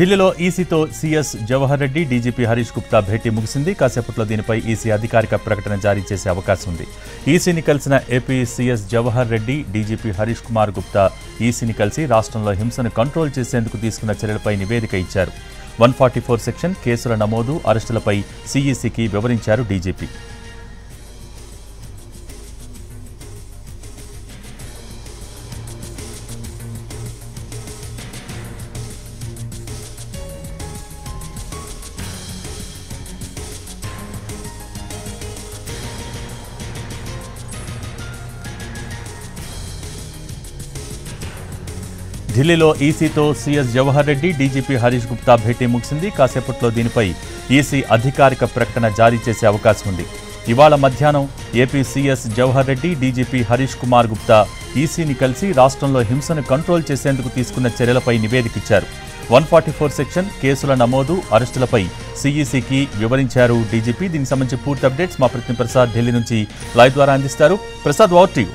ఢిల్లీలో ఈసీతో CS Jawahar Reddy, DGP Harish Gupta భేటీ ముగిసింది. కాసేపట్లో దీనిపై ఈసీ అధికారిక ప్రకటన జారీ చేసే అవకాశం ఉంది. ఈసీని కలిసిన AP CS Jawahar Reddy, DGP Harish Kumar Gupta ఈసీని కలిసి రాష్ట్రంలో హింసను కంట్రోల్ చేసేందుకు తీసుకున్న చర్యలపై నివేదిక ఇచ్చారు. 144 సెక్షన్ కేసుల నమోదు, అరెస్టులపై సీఈసీకి వివరించారు డీజీపీ. ఢిల్లీలో ఈసీతో సీఎస్ జవహర్ రెడ్డి, డీజీపీ హరీష్ గుప్తా భేటీ ముగిసింది. కాసేపట్లో దీనిపై ఈసీ అధికారిక ప్రకటన జారీ చేసే అవకాశం ఉంది. ఇవాళ మధ్యాహ్నం AP CS Jawahar Reddy, DGP Harish Kumar Gupta ఈసీని కలిసి రాష్ట్రంలో హింసను కంట్రోల్ చేసేందుకు తీసుకున్న చర్యలపై నివేదిక ఇచ్చారు. 144 సెక్షన్ కేసుల నమోదు, అరెస్టులపై సీఈసీకి వివరించారు డీజీపీ. దీనికి సంబంధించి పూర్తి అప్డేట్స్ మా ప్రతినిధి ప్రసాద్ ఢిల్లీ నుంచి లైవ్ ద్వారా అందిస్తారు. Prasad, over to you.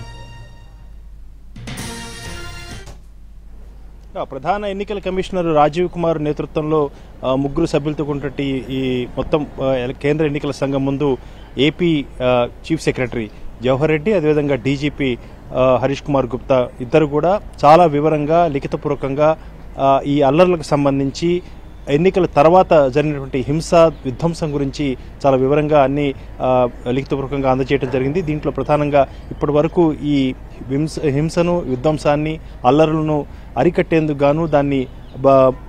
ప్రధాన ఎన్నికల కమిషనర్ రాజీవ్ కుమార్ నేతృత్వంలో ముగ్గురు సభ్యులతో ఉన్నటువంటి ఈ మొత్తం కేంద్ర ఎన్నికల సంఘం ముందు AP chief secretary Jawahar Reddy, అదేవిధంగా డీజీపీ హరీష్ కుమార్ గుప్తా ఇద్దరు కూడా చాలా వివరంగా లిఖితపూర్వకంగా ఈ అల్లర్లకు సంబంధించి ఎన్నికల తర్వాత జరిగినటువంటి హింస విధ్వంసం గురించి చాలా వివరంగా అన్ని లిఖితపూర్వకంగా అందజేయడం జరిగింది. దీంట్లో ప్రధానంగా ఇప్పటి వరకు ఈ హింసను, విధ్వంసాన్ని, అల్లర్లను అరికట్టేందుకు గాను దాన్ని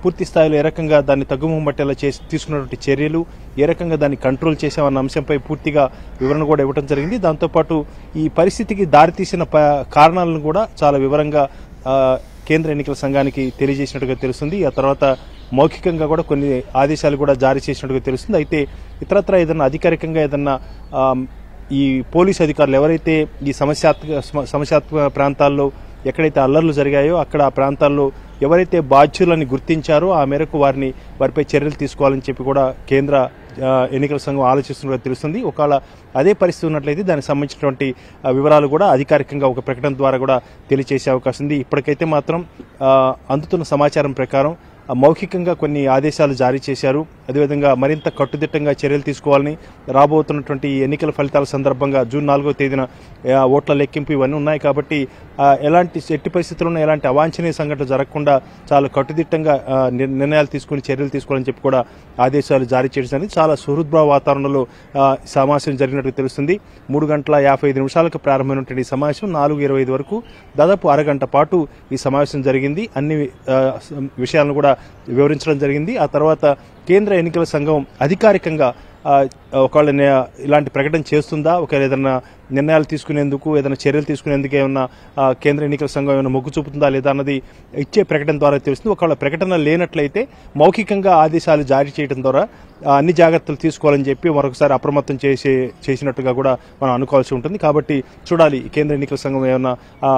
పూర్తి స్థాయిలో ఏ రకంగా దాన్ని తగ్గుముఖం పట్టేలా తీసుకున్నటువంటి చర్యలు, ఏ రకంగా దాన్ని కంట్రోల్ చేసామన్న అంశంపై పూర్తిగా వివరణ కూడా ఇవ్వడం జరిగింది. దాంతోపాటు ఈ పరిస్థితికి దారితీసిన కారణాలను కూడా చాలా వివరంగా కేంద్ర ఎన్నికల సంఘానికి తెలియజేసినట్టుగా తెలుస్తుంది. ఆ తర్వాత మౌఖికంగా కూడా కొన్ని ఆదేశాలు కూడా జారీ చేసినట్టుగా తెలుస్తుంది. అయితే ఇతరత్ర ఏదన్నా అధికారికంగా ఏదన్నా ఈ పోలీసు అధికారులు ఎవరైతే ఈ సమస్యాత్మక ప్రాంతాల్లో ఎక్కడైతే అల్లర్లు జరిగాయో అక్కడ ఆ ప్రాంతాల్లో ఎవరైతే బాధ్యులని గుర్తించారో ఆ మేరకు వారిపై చర్యలు తీసుకోవాలని చెప్పి కూడా కేంద్ర ఎన్నికల సంఘం ఆలోచిస్తున్నట్టు తెలుస్తుంది. ఒకవేళ అదే పరిస్థితి ఉన్నట్లయితే దానికి సంబంధించినటువంటి వివరాలు కూడా అధికారికంగా ఒక ప్రకటన ద్వారా కూడా తెలియజేసే అవకాశం ఉంది. ఇప్పటికైతే మాత్రం అందుతున్న సమాచారం ప్రకారం మౌఖికంగా కొన్ని ఆదేశాలు జారీ చేశారు. అదేవిధంగా మరింత కట్టుదిట్టంగా చర్యలు తీసుకోవాలని, రాబోతున్నటువంటి ఎన్నికల ఫలితాల సందర్భంగా జూన్ 4వ తేదీన ఓట్ల లెక్కింపు ఇవన్నీ ఉన్నాయి కాబట్టి ఎలాంటి ఎట్టి పరిస్థితుల్లోనూ ఎలాంటి అవాంఛనీయ సంఘటనలు జరగకుండా చాలా కట్టుదిట్టంగా నిర్ణయాలు తీసుకుని చర్యలు తీసుకోవాలని చెప్పి కూడా ఆదేశాలు జారీ చేయడానికి చాలా సుహృద్భావ వాతావరణంలో సమావేశం జరిగినట్టు తెలుస్తుంది. 3:55 ప్రారంభమైనటువంటి ఈ సమావేశం 4:25 వరకు దాదాపు అరగంట పాటు ఈ సమావేశం జరిగింది. అన్ని విషయాలను కూడా వివరించడం జరిగింది. ఆ తర్వాత కేంద్ర ఎన్నికల సంఘం అధికారికంగా ఒకవేళ ఇలాంటి ప్రకటన చేస్తుందా, ఒకవేళ ఏదైనా నిర్ణయాలు తీసుకునేందుకు, ఏదైనా చర్యలు తీసుకునేందుకు ఏమన్నా కేంద్ర ఎన్నికల సంఘం ఏమైనా మొగ్గు చూపుతుందా లేదా అన్నది ఇచ్చే ప్రకటన ద్వారా తెలుస్తుంది. ఒకవేళ ప్రకటన లేనట్లయితే మౌఖికంగా ఆదేశాలు జారీ చేయడం ద్వారా అన్ని జాగ్రత్తలు తీసుకోవాలని చెప్పి మరొకసారి అప్రమత్తం చేసినట్టుగా కూడా మనం అనుకోవాల్సి ఉంటుంది. కాబట్టి చూడాలి కేంద్ర ఎన్నికల సంఘం ఏమైనా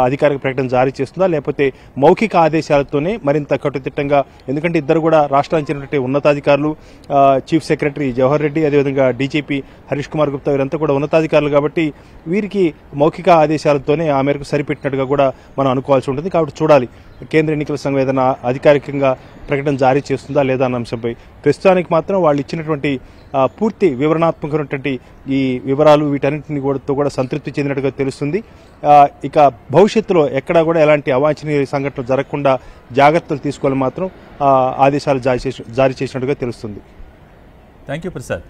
అధికారిక ప్రకటన జారీ చేస్తుందా, లేకపోతే మౌఖిక ఆదేశాలతోనే మరింత కట్టుదిట్టంగా, ఎందుకంటే ఇద్దరు కూడా రాష్ట్రానికి చెందినటువంటి ఉన్నతాధికారులు, చీఫ్ సెక్రటరీ జవహర్ రెడ్డి, అదేవిధంగా డీజీపీ హరీష్ కుమార్ గుప్తా వీరంతా కూడా ఉన్నతాధికారులు కాబట్టి వీరికి మౌఖిక ఆదేశాలతోనే ఆ మేరకు సరిపెట్టినట్టుగా కూడా మనం అనుకోవాల్సి ఉంటుంది. కాబట్టి చూడాలి కేంద్ర ఎన్నికల సంఘం ఏదైనా అధికారికంగా ప్రకటన జారీ చేస్తుందా లేదా అన్న అంశంపై. ప్రస్తుతానికి మాత్రం వాళ్ళు ఇచ్చినటువంటి పూర్తి వివరణాత్మకమైనటువంటి ఈ వివరాలు వీటన్నింటినీ కూడా సంతృప్తి చెందినట్టుగా తెలుస్తుంది. ఇక భవిష్యత్తులో ఎక్కడా కూడా ఎలాంటి అవాంఛనీయ సంఘటనలు జరగకుండా జాగ్రత్తలు తీసుకోవాలని మాత్రం ఆదేశాలు జారీ చేసినట్టుగా తెలుస్తుంది. Thank you Prasad.